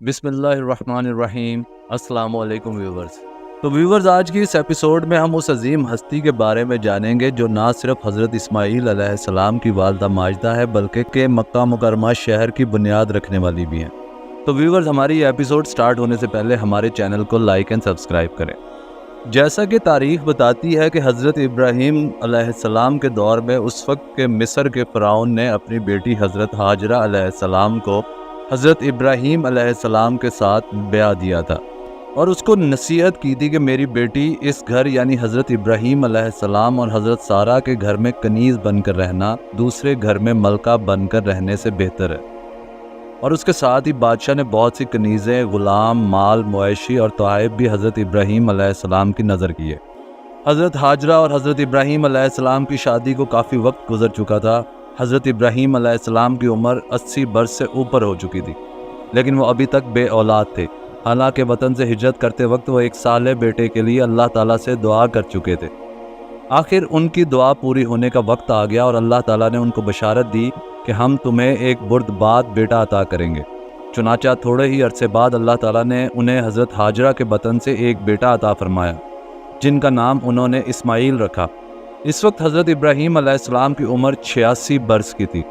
بسم اللہ الرحمن الرحیم۔ السلام علیکم ویورز۔ تو ویورز، آج کی اس ایپیسوڈ میں ہم اس عظیم ہستی کے بارے میں جانیں گے جو نہ صرف حضرت اسماعیل علیہ السلام کی والدہ ماجدہ ہے بلکہ کہ مکہ مکرمہ شہر کی بنیاد رکھنے والی بھی ہیں۔ تو ویورز، ہماری یہ ایپیسوڈ سٹارٹ ہونے سے پہلے ہمارے چینل کو لائک اینڈ سبسکرائب کریں۔ جیسا کہ تاریخ بتاتی ہے کہ حضرت ابراہیم علیہ السلام کے دور میں اس وقت کے مصر کے فرعون نے اپنی بیٹی حضرت ہاجرہ علیہ السلام کو حضرت ابراہیم علیہ السلام کے ساتھ بیعہ دیا تھا اور اس کو نصیحت کی تھی کہ میری بیٹی اس گھر یعنی حضرت ابراہیم علیہ السلام اور حضرت سارہ کے گھر میں کنیز بن کر رہنا دوسرے گھر میں ملکہ بن کر رہنے سے بہتر ہے۔ اور اس کے ساتھ ہی بادشاہ نے بہت سی کنیزیں، غلام، مال، مویشی اور تحائف بھی حضرت ابراہیم علیہ السلام کی نظر کیے۔ حضرت ہاجرہ اور حضرت ابراہیم علیہ السلام کی شادی کو کافی وقت گزر چکا تھا۔ حضرت ابراہیم علیہ السلام کی عمر 80 برس سے اوپر ہو چکی تھی، لیکن وہ ابھی تک بے اولاد تھے۔ حالانکہ وطن سے ہجرت کرتے وقت وہ ایک صالح بیٹے کے لیے اللہ تعالیٰ سے دعا کر چکے تھے۔ آخر ان کی دعا پوری ہونے کا وقت آ گیا اور اللہ تعالیٰ نے ان کو بشارت دی کہ ہم تمہیں ایک بردبار بیٹا عطا کریں گے۔ چنانچہ تھوڑے ہی عرصے بعد اللہ تعالیٰ نے انہیں حضرت ہاجرہ کے بطن سے ایک بیٹا عطا فرمایا جن کا نام انہوں نے اسماعیل رکھا۔ اس وقت حضرت ابراہیم علیہ السلام کی عمر 86 برس کی تھی۔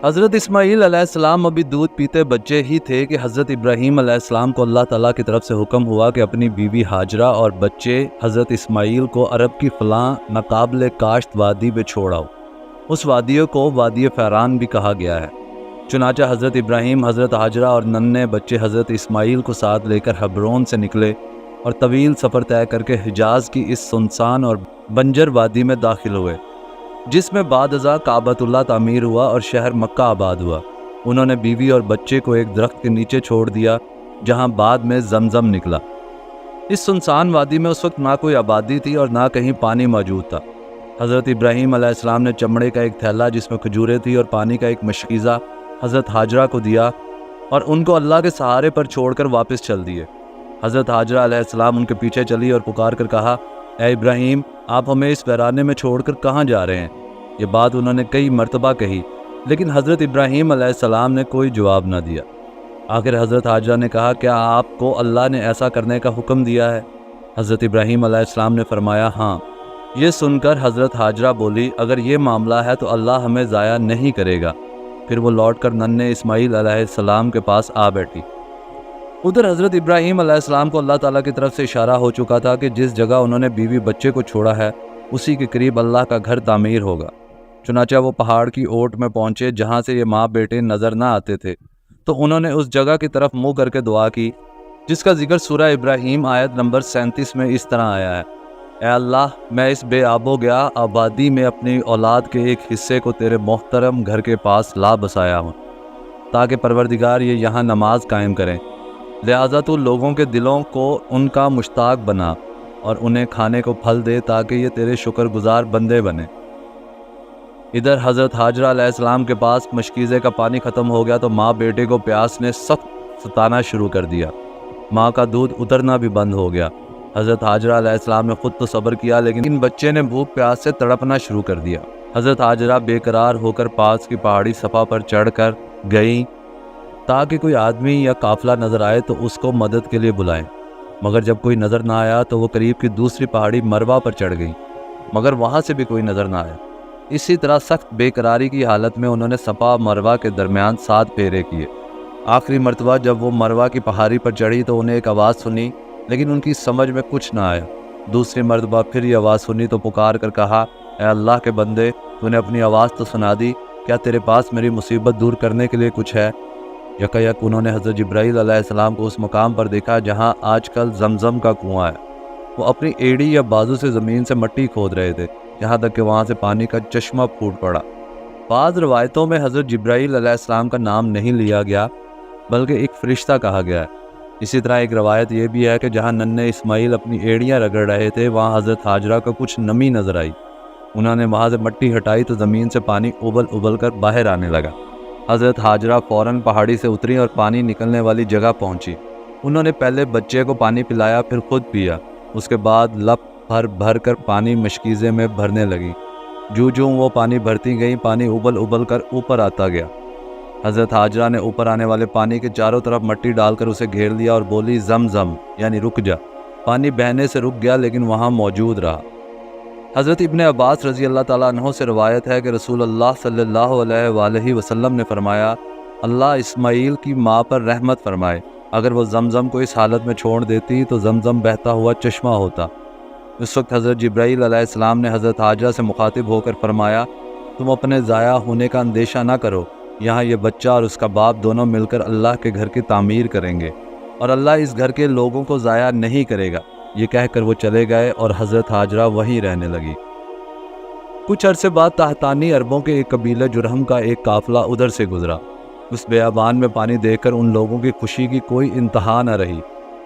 حضرت اسماعیل علیہ السلام ابھی دودھ پیتے بچے ہی تھے کہ حضرت ابراہیم علیہ السلام کو اللہ تعالیٰ کی طرف سے حکم ہوا کہ اپنی بیوی ہاجرہ اور بچے حضرت اسماعیل کو عرب کی فلاں ناقابل کاشت وادی میں چھوڑ آؤ۔ اس وادی کو وادی فیران بھی کہا گیا ہے۔ چنانچہ حضرت ابراہیم حضرت ہاجرہ اور ننھے بچے حضرت اسماعیل کو ساتھ لے کر حبرون سے نکلے اور طویل سفر طے کر کے حجاز کی اس سنسان اور بنجر وادی میں داخل ہوئے جس میں بعد ازاں کعبۃ اللہ تعمیر ہوا اور شہر مکہ آباد ہوا۔ انہوں نے بیوی اور بچے کو ایک درخت کے نیچے چھوڑ دیا جہاں بعد میں زمزم نکلا۔ اس سنسان وادی میں اس وقت نہ کوئی آبادی تھی اور نہ کہیں پانی موجود تھا۔ حضرت ابراہیم علیہ السلام نے چمڑے کا ایک تھیلا جس میں کھجوریں تھی اور پانی کا ایک مشکیزہ حضرت ہاجرہ کو دیا اور ان کو اللہ کے سہارے پر چھوڑ کر واپس چل دیے۔ حضرت ہاجرہ علیہ السلام ان کے پیچھے چلی اور پکار کر کہا، اے ابراہیم، آپ ہمیں اس ویرانے میں چھوڑ کر کہاں جا رہے ہیں؟ یہ بات انہوں نے کئی مرتبہ کہی لیکن حضرت ابراہیم علیہ السلام نے کوئی جواب نہ دیا۔ آخر حضرت ہاجرہ نے کہا، کیا آپ کو اللہ نے ایسا کرنے کا حکم دیا ہے؟ حضرت ابراہیم علیہ السلام نے فرمایا، ہاں۔ یہ سن کر حضرت ہاجرہ بولی، اگر یہ معاملہ ہے تو اللہ ہمیں ضائع نہیں کرے گا۔ پھر وہ لوٹ کر ننھے اسماعیل علیہ السلام کے پاس آ بیٹھی۔ ادھر حضرت ابراہیم علیہ السلام کو اللہ تعالیٰ کی طرف سے اشارہ ہو چکا تھا کہ جس جگہ انہوں نے بیوی بچے کو چھوڑا ہے اسی کے قریب اللہ کا گھر تعمیر ہوگا۔ چنانچہ وہ پہاڑ کی اوٹ میں پہنچے جہاں سے یہ ماں بیٹے نظر نہ آتے تھے، تو انہوں نے اس جگہ کی طرف منہ کر کے دعا کی جس کا ذکر سورہ ابراہیم آیت نمبر 37 میں اس طرح آیا ہے، اے اللہ، میں اس بے آب و گیا آبادی میں اپنی اولاد کے ایک حصے کو تیرے محترم گھر کے پاس لا بسایا ہوں تاکہ پروردگار یہ یہاں نماز قائم کریں، لہٰذا تو لوگوں کے دلوں کو ان کا مشتاق بنا اور انہیں کھانے کو پھل دے تاکہ یہ تیرے شکر گزار بندے بنے۔ ادھر حضرت ہاجرہ علیہ السلام کے پاس مشکیزے کا پانی ختم ہو گیا تو ماں بیٹے کو پیاس نے سخت ستانا شروع کر دیا۔ ماں کا دودھ اترنا بھی بند ہو گیا۔ حضرت ہاجرہ علیہ السلام نے خود تو صبر کیا لیکن ان بچے نے بھوک پیاس سے تڑپنا شروع کر دیا۔ حضرت ہاجرہ بے قرار ہو کر پاس کی پہاڑی صفا پر چڑھ کر گئیں تاکہ کوئی آدمی یا قافلہ نظر آئے تو اس کو مدد کے لیے بلائیں، مگر جب کوئی نظر نہ آیا تو وہ قریب کی دوسری پہاڑی مروہ پر چڑھ گئیں، مگر وہاں سے بھی کوئی نظر نہ آیا۔ اسی طرح سخت بے قراری کی حالت میں انہوں نے صفا مروہ کے درمیان 7 پھیرے کیے۔ آخری مرتبہ جب وہ مروہ کی پہاڑی پر چڑھی تو انہیں ایک آواز سنی لیکن ان کی سمجھ میں کچھ نہ آیا۔ دوسری مرتبہ پھر یہ آواز سنی تو پکار کر کہا، اے اللہ کے بندے، تو نے اپنی آواز تو سنا دی، کیا تیرے پاس میری مصیبت دور کرنے کے لیے کچھ ہے؟ یک انہوں نے حضرت جبرائیل علیہ السلام کو اس مقام پر دیکھا جہاں آج کل زمزم کا کنواں ہے۔ وہ اپنی ایڑی یا بازو سے زمین سے مٹی کھود رہے تھے یہاں تک کہ وہاں سے پانی کا چشمہ پھوٹ پڑا۔ بعض روایتوں میں حضرت جبرائیل علیہ السلام کا نام نہیں لیا گیا بلکہ ایک فرشتہ کہا گیا ہے۔ اسی طرح ایک روایت یہ بھی ہے کہ جہاں ننھے اسماعیل اپنی ایڑیاں رگڑ رہے تھے وہاں حضرت ہاجرہ کو کچھ نمی نظر آئی۔ انہوں نے وہاں سے مٹی ہٹائی تو زمین سے پانی ابل ابل کر باہر آنے لگا۔ حضرت ہاجرہ فوراً پہاڑی سے اتری اور پانی نکلنے والی جگہ پہنچی۔ انہوں نے پہلے بچے کو پانی پلایا پھر خود پیا، اس کے بعد لپ بھر بھر کر پانی مشکیزے میں بھرنے لگی۔ جو وہ پانی بھرتی گئی پانی ابل ابل کر اوپر آتا گیا۔ حضرت حاجرہ نے اوپر آنے والے پانی کے چاروں طرف مٹی ڈال کر اسے گھیر لیا اور بولی زمزم یعنی رک جا۔ پانی بہنے سے رک گیا لیکن وہاں موجود رہا۔ حضرت ابن عباس رضی اللہ تعالیٰ عنہ سے روایت ہے کہ رسول اللہ صلی اللہ علیہ وآلہ وسلم نے فرمایا، اللہ اسماعیل کی ماں پر رحمت فرمائے، اگر وہ زمزم کو اس حالت میں چھوڑ دیتی تو زمزم بہتا ہوا چشمہ ہوتا۔ اس وقت حضرت جبرائیل علیہ السلام نے حضرت حاجرہ سے مخاطب ہو کر فرمایا، تم اپنے ضائع ہونے کا اندیشہ نہ کرو، یہاں یہ بچہ اور اس کا باپ دونوں مل کر اللہ کے گھر کی تعمیر کریں گے اور اللہ اس گھر کے لوگوں کو ضائع نہیں کرے گا۔ یہ کہہ کر وہ چلے گئے اور حضرت حاجرہ وہیں رہنے لگی۔ کچھ عرصے بعد تحتانی عربوں کے ایک قبیلہ جرہم کا ایک قافلہ ادھر سے گزرا۔ اس بیابان میں پانی دیکھ کر ان لوگوں کی خوشی کی کوئی انتہا نہ رہی۔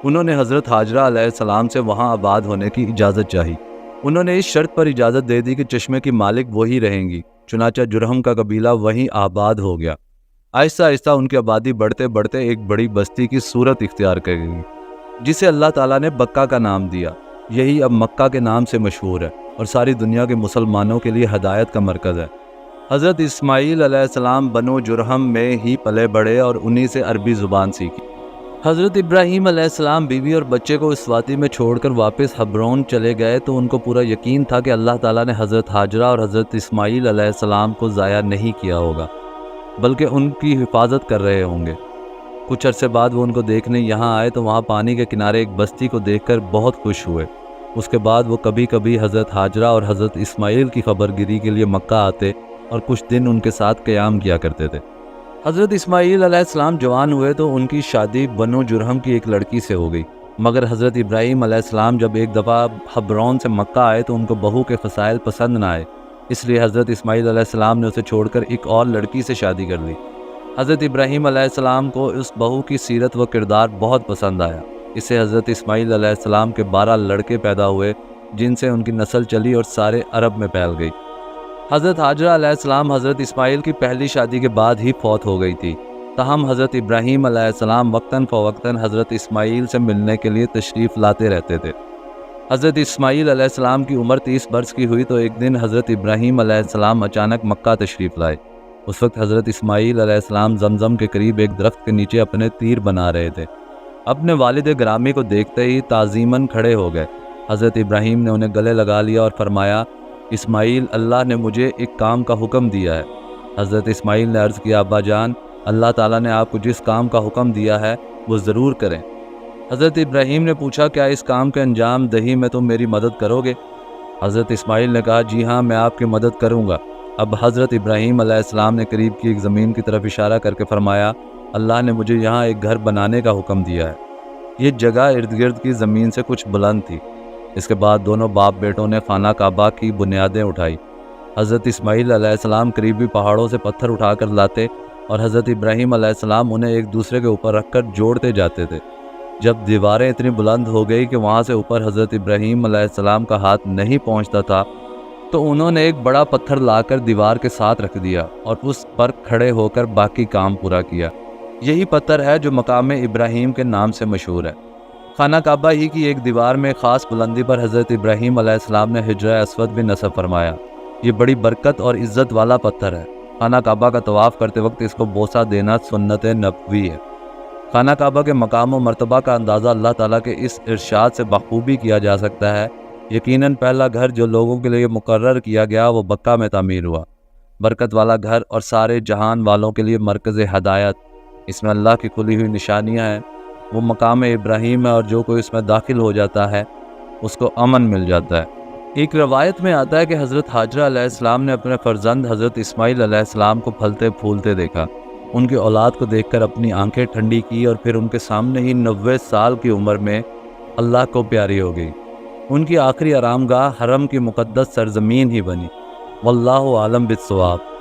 انہوں نے حضرت حاجرہ علیہ السلام سے وہاں آباد ہونے کی اجازت چاہی۔ انہوں نے اس شرط پر اجازت دے دی کہ چشمے کی مالک وہی رہیں گی۔ چنانچہ جرہم کا قبیلہ وہیں آباد ہو گیا۔ آہستہ آہستہ ان کی آبادی بڑھتے بڑھتے ایک بڑی بستی کی صورت اختیار کر گئی، جسے اللہ تعالیٰ نے بکہ کا نام دیا۔ یہی اب مکہ کے نام سے مشہور ہے اور ساری دنیا کے مسلمانوں کے لیے ہدایت کا مرکز ہے۔ حضرت اسماعیل علیہ السلام بنو جرہم میں ہی پلے بڑھے اور انہی سے عربی زبان سیکھی۔ حضرت ابراہیم علیہ السلام بیوی اور بچے کو اس وادی میں چھوڑ کر واپس حبرون چلے گئے تو ان کو پورا یقین تھا کہ اللہ تعالیٰ نے حضرت حاجرہ اور حضرت اسماعیل علیہ السلام کو ضائع نہیں کیا ہوگا، بلکہ ان کی حفاظت کر رہے ہوں گے۔ کچھ عرصے بعد وہ ان کو دیکھنے یہاں آئے تو وہاں پانی کے کنارے ایک بستی کو دیکھ کر بہت خوش ہوئے۔ اس کے بعد وہ کبھی کبھی حضرت حاجرہ اور حضرت اسماعیل کی خبر گیری کے لیے مکہ آتے اور کچھ دن ان کے ساتھ قیام کیا کرتے تھے۔ حضرت اسماعیل علیہ السلام جوان ہوئے تو ان کی شادی بنو جرہم کی ایک لڑکی سے ہو گئی، مگر حضرت ابراہیم علیہ السلام جب ایک دفعہ حبرون سے مکہ آئے تو ان کو بہو کے خصائل پسند نہ آئے، اس لیے حضرت اسماعیل علیہ السلام نے اسے چھوڑ کر ایک اور لڑکی سے شادی کر لی۔ حضرت ابراہیم علیہ السلام کو اس بہو کی سیرت و کردار بہت پسند آیا۔ اس سے حضرت اسماعیل علیہ السلام کے 12 لڑکے پیدا ہوئے، جن سے ان کی نسل چلی اور سارے عرب میں پھیل گئی۔ حضرت حاجرہ علیہ السلام حضرت اسماعیل کی پہلی شادی کے بعد ہی فوت ہو گئی تھی، تاہم حضرت ابراہیم علیہ السلام وقتاً فوقتاً حضرت اسماعیل سے ملنے کے لیے تشریف لاتے رہتے تھے۔ حضرت اسماعیل علیہ السلام کی عمر 30 برس کی ہوئی تو ایک دن حضرت ابراہیم علیہ السلام اچانک مکہ تشریف لائے۔ اس وقت حضرت اسماعیل علیہ السلام زمزم کے قریب ایک درخت کے نیچے اپنے تیر بنا رہے تھے۔ اپنے والد گرامی کو دیکھتے ہی تعظیماً کھڑے ہو گئے۔ حضرت ابراہیم نے انہیں گلے لگا لیا اور فرمایا، اسماعیل، اللہ نے مجھے ایک کام کا حکم دیا ہے۔ حضرت اسماعیل نے عرض کیا، ابا جان، اللہ تعالیٰ نے آپ کو جس کام کا حکم دیا ہے وہ ضرور کریں۔ حضرت ابراہیم نے پوچھا، کیا اس کام کے انجام دہی میں تم میری مدد کرو گے؟ حضرت اسماعیل نے کہا، جی ہاں، میں آپ کی مدد کروں گا۔ اب حضرت ابراہیم علیہ السلام نے قریب کی ایک زمین کی طرف اشارہ کر کے فرمایا، اللہ نے مجھے یہاں ایک گھر بنانے کا حکم دیا ہے۔ یہ جگہ ارد گرد کی زمین سے کچھ بلند تھی۔ اس کے بعد دونوں باپ بیٹوں نے خانہ کعبہ کی بنیادیں اٹھائی۔ حضرت اسماعیل علیہ السلام قریبی پہاڑوں سے پتھر اٹھا کر لاتے اور حضرت ابراہیم علیہ السلام انہیں ایک دوسرے کے اوپر رکھ کر جوڑتے جاتے تھے۔ جب دیواریں اتنی بلند ہو گئی کہ وہاں سے اوپر حضرت ابراہیم علیہ السلام کا ہاتھ نہیں پہنچتا تھا تو انہوں نے ایک بڑا پتھر لا کر دیوار کے ساتھ رکھ دیا اور اس پر کھڑے ہو کر باقی کام پورا کیا۔ یہی پتھر ہے جو مقام ابراہیم کے نام سے مشہور ہے۔ خانہ کعبہ ہی کی ایک دیوار میں خاص بلندی پر حضرت ابراہیم علیہ السلام نے حجرہ اسود بھی نصب فرمایا۔ یہ بڑی برکت اور عزت والا پتھر ہے۔ خانہ کعبہ کا طواف کرتے وقت اس کو بوسہ دینا سنت نبوی ہے۔ خانہ کعبہ کے مقام و مرتبہ کا اندازہ اللہ تعالیٰ کے اس ارشاد سے بخوبی کیا جا سکتا ہے۔ یقیناً پہلا گھر جو لوگوں کے لیے مقرر کیا گیا وہ مکہ میں تعمیر ہوا۔ برکت والا گھر اور سارے جہان والوں کے لیے مرکز ہدایت، اس میں اللہ کی کھلی ہوئی نشانیاں ہیں۔ وہ مقام ابراہیم ہے اور جو کوئی اس میں داخل ہو جاتا ہے اس کو امن مل جاتا ہے۔ ایک روایت میں آتا ہے کہ حضرت حاجرہ علیہ السلام نے اپنے فرزند حضرت اسماعیل علیہ السلام کو پھلتے پھولتے دیکھا۔ ان کی اولاد کو دیکھ کر اپنی آنکھیں ٹھنڈی کی اور پھر ان کے سامنے ہی 90 سال کی عمر میں اللہ کو پیاری ہو گئی۔ ان کی آخری آرام گاہ حرم کی مقدس سرزمین ہی بنی۔ واللہ عالم بالصواب۔